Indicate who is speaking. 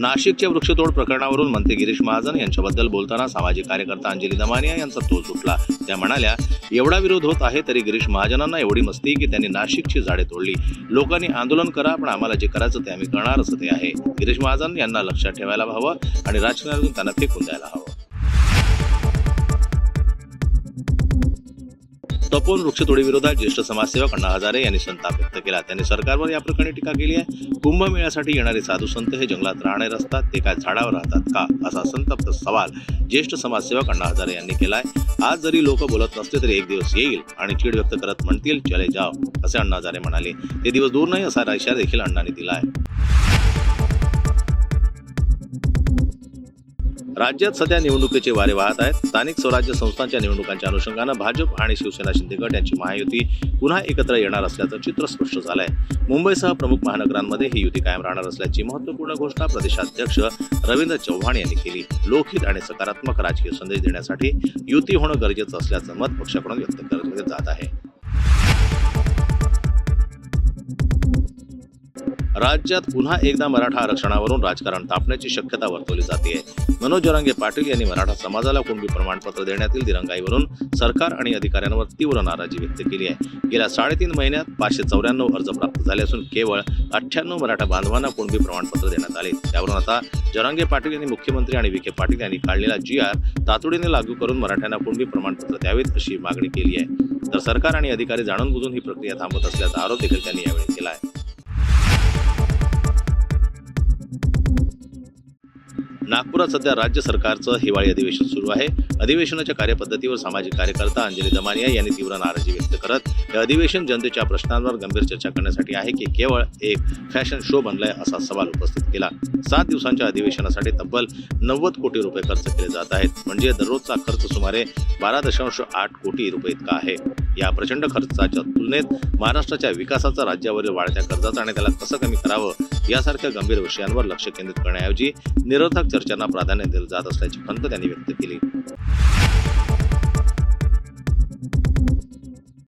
Speaker 1: नाशिकच्या वृक्षतोड प्रकरणावरून मंत्री गिरीश महाजन यांच्याबद्दल बोलताना सामाजिक कार्यकर्ता अंजली दमानिया यांचा तोल सुटला. त्या म्हणाल्या, एवढा विरोध होत आहे तरी गिरीश महाजनांना एवढी मस्ती की त्यांनी नाशिकची झाडे तोडली. लोकांनी आंदोलन करा, पण आम्हाला जे करायचं ते आम्ही करणार असं ते आहे. गिरीश महाजन यांना लक्षात ठेवायला हवं आणि राजकारणातून त्यांना फेकून द्यायला हवं. तपोवन वृक्षतोडीविरोधात ज्येष्ठ समाजसेवक अण्णा हजारे यांनी संताप व्यक्त केला. त्यांनी सरकारवर या प्रकरणी टीका केली आहे. कुंभमेळ्यासाठी येणारे साधू संत हे जंगलात राहणारे असतात, ते काय झाडावर राहतात का, असा संतप्त सवाल ज्येष्ठ समाजसेवक अण्णा हजारे यांनी केलाय. आज जरी लोक बोलत नसले तरी एक दिवस येईल आणि चीड व्यक्त करत म्हणतील चले जाओ, असे अण्णा हजारे म्हणाले. ते दिवस दूर नाही असा इशारा देखील अण्णांनी दिला आहे. राज्यात सध्या निवडणुकीचे वारे वाहत आहेत. स्थानिक स्वराज्य संस्थांच्या निवडणुकांच्या अनुषंगानं भाजप आणि शिवसेना शिंदे गट यांची महायुती पुन्हा एकत्र येणार असल्याचं चित्र स्पष्ट झालंय. मुंबईसह प्रमुख महानगरांमध्ये ही युती कायम राहणार असल्याची महत्त्वपूर्ण घोषणा प्रदेशाध्यक्ष रवींद्र चव्हाण यांनी केली. लोकहित आणि सकारात्मक राजकीय संदेश देण्यासाठी युती होणं गरजेचं असल्याचं मत पक्षाकडून व्यक्त केलं जात आहे. राज्यात पुन्हा एकदा मराठा आरक्षणावरून राजकारण तापण्याची शक्यता वर्तवली जाते. मनोज जरांगे पाटील यांनी मराठा समाजाला कुणबी प्रमाणपत्र देण्यातील दिरंगाईवरून सरकार आणि अधिकाऱ्यांवर तीव्र नाराजी व्यक्त केली आहे. गेल्या 3.5 महिन्यात 594 अर्ज प्राप्त झाले असून केवळ 98 मराठा बांधवांना कुणबी प्रमाणपत्र देण्यात आले. त्यावरून आता जरांगे पाटील यांनी मुख्यमंत्री आणि विखे पाटील यांनी काढलेला GR तातडीने लागू करून मराठ्यांना कुणबी प्रमाणपत्र द्यावेत अशी मागणी केली आहे. तर सरकार आणि अधिकारी जाणून बुजून ही प्रक्रिया थांबवत असल्याचा आरोप देखील त्यांनी यावेळी केला आहे. नागपुरात सध्या राज्य सरकारचं हिवाळी अधिवेशन सुरू आहे. अधिवेशनाच्या कार्यपद्धतीवर सामाजिक कार्यकर्ता अंजली दमानिया यांनी तीव्र नाराजी व्यक्त करत हे अधिवेशन जनतेच्या प्रश्नांवर गंभीर चर्चा करण्यासाठी आहे की केवळ एक फॅशन शो बनलाय असा सवाल उपस्थित केला. 7 दिवसांच्या अधिवेशनासाठी तब्बल 90 कोटी रुपये खर्च केले जात आहेत. म्हणजे दररोजचा खर्च सुमारे 12.8 कोटी रुपये इतका आहे. या प्रचंड खर्चाच्या तुलनेत महाराष्ट्राच्या विकासाचा, राज्यावरील वाढत्या कर्जाचा आणि त्याला कसं कमी करावं यासारख्या गंभीर विषयांवर लक्ष केंद्रित करण्याऐवजी निरर्थक चर्चांना प्राधान्य दिलं जात असल्याची खंत त्यांनी व्यक्त केली.